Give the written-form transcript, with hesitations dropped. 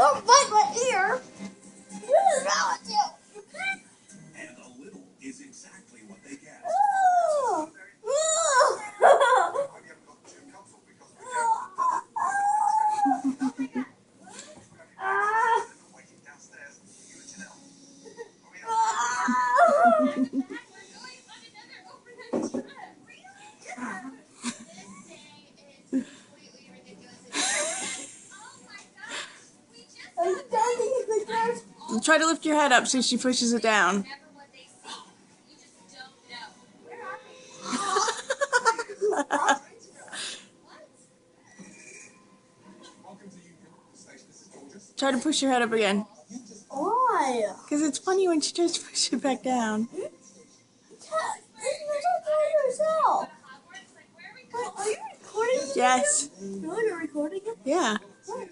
Don't bite my ear. What is wrong with you? And a little is exactly what they get. Try to lift your head up so she pushes it down. Try to push your head up again. Why? Because it's funny when she tries to push it back down. You're yourself. Are you recording? Yes. Really, you're recording it? Yeah. What?